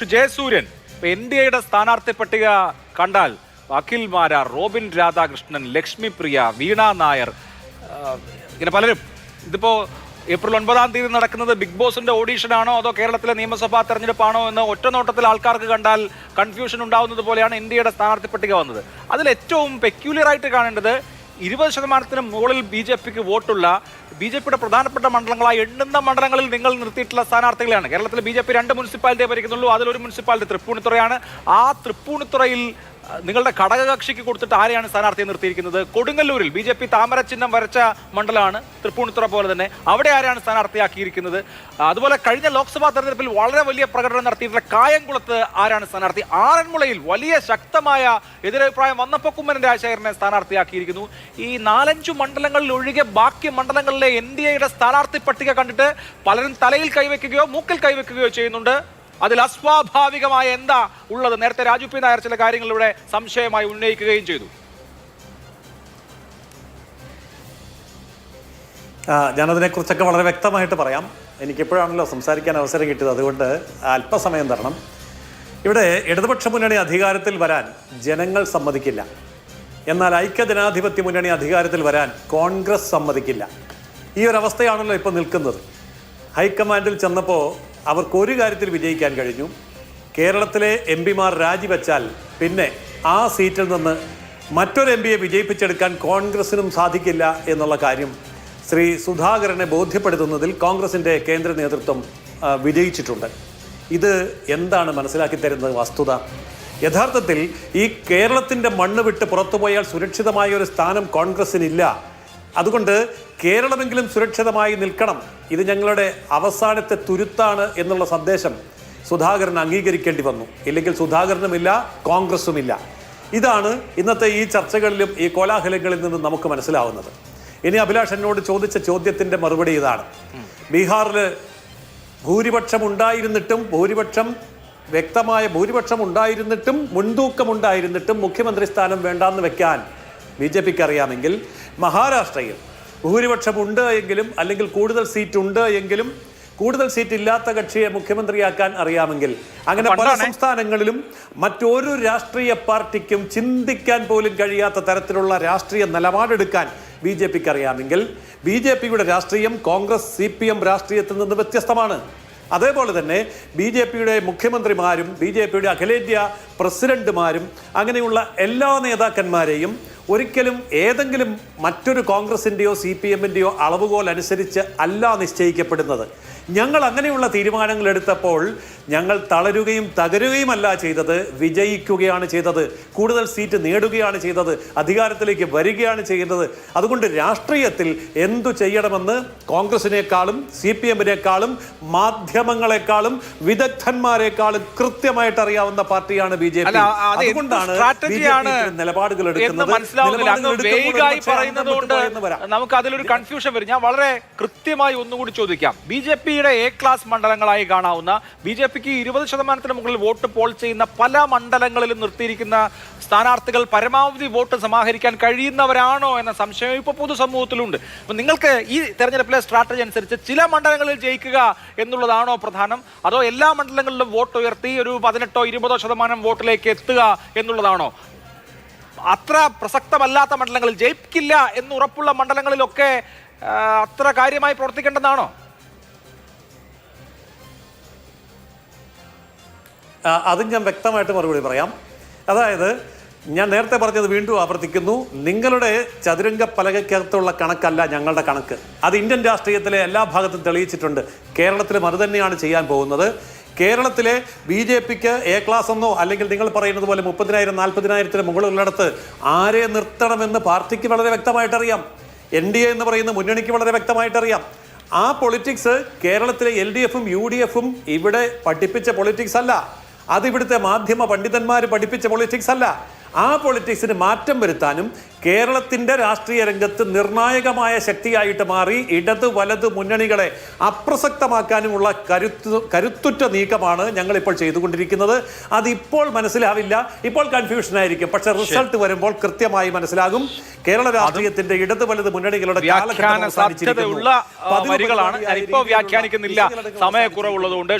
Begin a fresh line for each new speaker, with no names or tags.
ശ്രീ ജയസൂര്യൻ, NDAയുടെ സ്ഥാനാർത്ഥി പട്ടിക കണ്ടാൽ അഖിൽ മാരാർ, റോബിൻ രാധാകൃഷ്ണൻ, ലക്ഷ്മി പ്രിയ, വീണ നായർ, ഇങ്ങനെ പലരും. ഇതിപ്പോ ഏപ്രിൽ 9-ാം തീയതി നടക്കുന്നത് ബിഗ് ബോസിന്റെ ഓഡീഷനാണോ അതോ കേരളത്തിലെ നിയമസഭാ തെരഞ്ഞെടുപ്പാണോ എന്ന് ഒറ്റ നോട്ടത്തിൽ ആൾക്കാർക്ക് കണ്ടാൽ കൺഫ്യൂഷൻ ഉണ്ടാവുന്നത് പോലെയാണ് NDAയുടെ സ്ഥാനാർത്ഥി പട്ടിക വന്നത്. അതിൽ ഏറ്റവും പെക്യൂലിയർ ആയിട്ട് കാണേണ്ടത് 20% മുകളിൽ BJPക്ക് വോട്ടുള്ള BJPയുടെ പ്രധാനപ്പെട്ട മണ്ഡലങ്ങളായി എണ്ണുന്ന മണ്ഡലങ്ങളിൽ നിങ്ങൾ നിർത്തിയിട്ടുള്ള സ്ഥാനാർത്ഥികളെയാണ്. കേരളത്തിൽ BJP 2 മുനിസിപ്പാലിറ്റിയെ ഭരിക്കുന്നുള്ളൂ. അതിലൊരു മുനിസിപ്പാലിറ്റി തൃപ്പൂണിത്തുറയാണ്. ആ തൃപ്പൂണിത്തുറയിൽ നിങ്ങളുടെ ഘടകകക്ഷിക്ക് കൊടുത്തിട്ട് ആരെയാണ് സ്ഥാനാർത്ഥിയെ നിർത്തിയിരിക്കുന്നത്? കൊടുങ്ങല്ലൂരിൽ BJP താമര ചിഹ്നം വരച്ച മണ്ഡലമാണ് തൃപ്പൂണിത്തുറ പോലെ തന്നെ. അവിടെ ആരെയാണ് സ്ഥാനാർത്ഥിയാക്കിയിരിക്കുന്നത്? അതുപോലെ കഴിഞ്ഞ ലോക്സഭാ തെരഞ്ഞെടുപ്പിൽ വളരെ വലിയ പ്രകടനം നടത്തിയിട്ടുള്ള കായംകുളത്ത് ആരാണ് സ്ഥാനാർത്ഥി? ആറന്മുളയിൽ വലിയ ശക്തമായ എതിരഭിപ്രായം വന്നപ്പോൾ കുമ്മനം രാജശേഖരനെ സ്ഥാനാർത്ഥിയാക്കിയിരിക്കുന്നു. ഈ 4-5 മണ്ഡലങ്ങളിൽ ഒഴികെ ബാക്കി മണ്ഡലങ്ങളിലെ NDAയുടെ സ്ഥാനാർത്ഥി പട്ടിക കണ്ടിട്ട് പലരും തലയിൽ കൈവയ്ക്കുകയോ മൂക്കിൽ കൈവയ്ക്കുകയോ ചെയ്യുന്നുണ്ട്. അതിൽ അസ്വാഭാവികമായ എന്താ ഉള്ളത്? നേരത്തെ രാജു പി നായർ ചില കാര്യങ്ങളിലൂടെ സംശയമായി ഉന്നയിക്കുകയും ചെയ്തു.
ഞാനതിനെക്കുറിച്ചൊക്കെ വളരെ വ്യക്തമായിട്ട് പറയാം. എനിക്കെപ്പോഴാണല്ലോ സംസാരിക്കാൻ അവസരം കിട്ടിയത്, അതുകൊണ്ട് അല്പസമയം തരണം. ഇവിടെ ഇടതുപക്ഷ മുന്നണി അധികാരത്തിൽ വരാൻ ജനങ്ങൾ സമ്മതിക്കില്ല. എന്നാൽ ഐക്യജനാധിപത്യ മുന്നണി അധികാരത്തിൽ വരാൻ കോൺഗ്രസ് സമ്മതിക്കില്ല. ഈ ഒരു അവസ്ഥയാണല്ലോ ഇപ്പോൾ നിൽക്കുന്നത്. ഹൈക്കമാൻഡിൽ ചെന്നപ്പോൾ അവർക്കൊരു കാര്യത്തിൽ വിജയിക്കാൻ കഴിഞ്ഞു. കേരളത്തിലെ MP-മാർ രാജിവെച്ചാൽ പിന്നെ ആ സീറ്റിൽ നിന്ന് മറ്റൊരു MP-യെ വിജയിപ്പിച്ചെടുക്കാൻ കോൺഗ്രസിനും സാധിക്കില്ല എന്നുള്ള കാര്യം ശ്രീ സുധാകരനെ ബോധ്യപ്പെടുത്തുന്നതിൽ കോൺഗ്രസിൻ്റെ കേന്ദ്ര നേതൃത്വം വിജയിച്ചിട്ടുണ്ട്. ഇത് എന്താണ് മനസ്സിലാക്കി തരുന്നത് വസ്തുത? യഥാർത്ഥത്തിൽ ഈ കേരളത്തിൻ്റെ മണ്ണ് വിട്ട് പുറത്തുപോയാൽ സുരക്ഷിതമായ ഒരു സ്ഥാനം കോൺഗ്രസിനില്ല. അതുകൊണ്ട് കേരളമെങ്കിലും സുരക്ഷിതമായി നിൽക്കണം, ഇത് ഞങ്ങളുടെ അവസാനത്തെ തുരുത്താണ് എന്നുള്ള സന്ദേശം സുധാകരൻ അംഗീകരിക്കേണ്ടി വന്നു. ഇല്ലെങ്കിൽ സുധാകരനുമില്ല, കോൺഗ്രസുമില്ല. ഇതാണ് ഇന്നത്തെ ഈ ചർച്ചകളിലും ഈ കോലാഹലങ്ങളിൽ നിന്നും നമുക്ക് മനസ്സിലാവുന്നത്. ഇനി അഭിലാഷ് എന്നോട് ചോദിച്ച ചോദ്യത്തിൻ്റെ മറുപടി ഇതാണ്. ബീഹാറിൽ ഭൂരിപക്ഷം ഉണ്ടായിരുന്നിട്ടും വ്യക്തമായ ഭൂരിപക്ഷം ഉണ്ടായിരുന്നിട്ടും മുൻതൂക്കമുണ്ടായിരുന്നിട്ടും മുഖ്യമന്ത്രി സ്ഥാനം വേണ്ടാന്ന് വെക്കാൻ BJPക്ക് അറിയാമെങ്കിൽ, മഹാരാഷ്ട്രയിൽ ഭൂരിപക്ഷമുണ്ട് എങ്കിലും അല്ലെങ്കിൽ കൂടുതൽ സീറ്റ് ഉണ്ട് എങ്കിലും കൂടുതൽ സീറ്റ് ഇല്ലാത്ത കക്ഷിയെ മുഖ്യമന്ത്രിയാക്കാൻ അറിയാമെങ്കിൽ, അങ്ങനെ പല സംസ്ഥാനങ്ങളിലും മറ്റൊരു രാഷ്ട്രീയ പാർട്ടിക്കും ചിന്തിക്കാൻ പോലും കഴിയാത്ത തരത്തിലുള്ള രാഷ്ട്രീയ നിലപാടെടുക്കാൻ BJPക്ക് അറിയാമെങ്കിൽ, BJPയുടെ രാഷ്ട്രീയം കോൺഗ്രസ് CPM രാഷ്ട്രീയത്തിൽ നിന്ന് വ്യത്യസ്തമാണ്. അതേപോലെ തന്നെ BJPയുടെ മുഖ്യമന്ത്രിമാരും BJPയുടെ അഖിലേന്ത്യാ പ്രസിഡന്റുമാരും അങ്ങനെയുള്ള എല്ലാ നേതാക്കന്മാരെയും ഒരിക്കലും ഏതെങ്കിലും മറ്റൊരു കോൺഗ്രസിൻ്റെയോ CPMൻ്റെയോ അളവുകോൽ അനുസരിച്ച് അല്ല നിശ്ചയിക്കപ്പെടുന്നത്. ഞങ്ങൾ അങ്ങനെയുള്ള തീരുമാനങ്ങൾ എടുത്തപ്പോൾ ഞങ്ങൾ തളരുകയും തകരുകയുമല്ല ചെയ്തത്, വിജയിക്കുകയാണ് ചെയ്തത്, കൂടുതൽ സീറ്റ് നേടുകയാണ് ചെയ്തത്, അധികാരത്തിലേക്ക് വരികയാണ് ചെയ്യുന്നത്. അതുകൊണ്ട് രാഷ്ട്രീയത്തിൽ എന്തു ചെയ്യണമെന്ന് കോൺഗ്രസിനേക്കാളും CPMനേക്കാളും മാധ്യമങ്ങളെക്കാളും വിദഗ്ധന്മാരെക്കാളും കൃത്യമായിട്ട് അറിയാവുന്ന പാർട്ടിയാണ് BJP. അതുകൊണ്ടാണ് നിലപാടുകൾ എടുക്കുന്നത്.
നമുക്ക് അതിലൊരു കൺഫ്യൂഷൻ വരും. ഞാൻ വളരെ കൃത്യമായി ഒന്നുകൂടി ചോദിക്കാം. BJPയുടെ A ക്ലാസ് മണ്ഡലങ്ങളായി കാണാവുന്ന BJPക്ക് 20% മുകളിൽ വോട്ട് പോൾ ചെയ്യുന്ന പല മണ്ഡലങ്ങളിലും നിർത്തിയിരിക്കുന്ന സ്ഥാനാർത്ഥികൾ പരമാവധി വോട്ട് സമാഹരിക്കാൻ കഴിയുന്നവരാണോ എന്ന സംശയം ഇപ്പോൾ പൊതുസമൂഹത്തിലുണ്ട്. അപ്പം നിങ്ങൾക്ക് ഈ തെരഞ്ഞെടുപ്പിലെ സ്ട്രാറ്റജി അനുസരിച്ച് ചില മണ്ഡലങ്ങളിൽ ജയിക്കുക എന്നുള്ളതാണോ പ്രധാനം, അതോ എല്ലാ മണ്ഡലങ്ങളിലും വോട്ട് ഉയർത്തി ഒരു 18-20% വോട്ടിലേക്ക് എത്തുക എന്നുള്ളതാണോ? അത്ര പ്രസക്തമല്ലാത്ത മണ്ഡലങ്ങളിൽ, ജയിക്കില്ല എന്ന് ഉറപ്പുള്ള മണ്ഡലങ്ങളിലൊക്കെ അത്ര കാര്യമായി പ്രവർത്തിക്കേണ്ടതാണോ?
അതും ഞാൻ വ്യക്തമായിട്ട് മറുപടി പറയാം. അതായത് ഞാൻ നേരത്തെ പറഞ്ഞത് വീണ്ടും ആവർത്തിക്കുന്നു. നിങ്ങളുടെ ചതുരംഗ പലകയ്ക്കകത്തുള്ള കണക്കല്ല ഞങ്ങളുടെ കണക്ക്. അത് ഇന്ത്യൻ രാഷ്ട്രീയത്തിലെ എല്ലാ ഭാഗത്തും തെളിയിച്ചിട്ടുണ്ട്. കേരളത്തിലും അത് തന്നെയാണ് ചെയ്യാൻ പോകുന്നത്. കേരളത്തിലെ BJPക്ക് A ക്ലാസ് എന്നോ അല്ലെങ്കിൽ നിങ്ങൾ പറയുന്നത് പോലെ 30,000-40,000 മുകളിലുള്ളിടത്ത് ആരെ നിർത്തണമെന്ന് പാർട്ടിക്ക് വളരെ വ്യക്തമായിട്ടറിയാം. NDA എന്ന് പറയുന്ന മുന്നണിക്ക് വളരെ വ്യക്തമായിട്ടറിയാം. ആ പൊളിറ്റിക്സ് കേരളത്തിലെ LDFും UDFും ഇവിടെ പഠിപ്പിച്ച പൊളിറ്റിക്സ് അല്ല. അതിവിടുത്തെ മാധ്യമ പണ്ഡിതന്മാർ പഠിപ്പിച്ച പൊളിറ്റിക്സ് അല്ല. ആ പൊളിറ്റിക്സിന് മാറ്റം വരുത്താനും കേരളത്തിൻ്റെ രാഷ്ട്രീയ രംഗത്ത് നിർണായകമായ ശക്തിയായിട്ട് മാറി ഇടത് വലത് മുന്നണികളെ അപ്രസക്തമാക്കാനുമുള്ള കരുത്തുറ്റ നീക്കമാണ് ഞങ്ങളിപ്പോൾ ചെയ്തുകൊണ്ടിരിക്കുന്നത്. അതിപ്പോൾ മനസ്സിലാവില്ല, ഇപ്പോൾ കൺഫ്യൂഷനായിരിക്കും. പക്ഷെ റിസൾട്ട് വരുമ്പോൾ കൃത്യമായി മനസ്സിലാകും. കേരള രാഷ്ട്രീയത്തിന്റെ ഇടത് വലത് മുന്നണികളുടെ
വ്യാഖ്യാനിക്കുന്നില്ല, സമയക്കുറവുള്ളതുകൊണ്ട്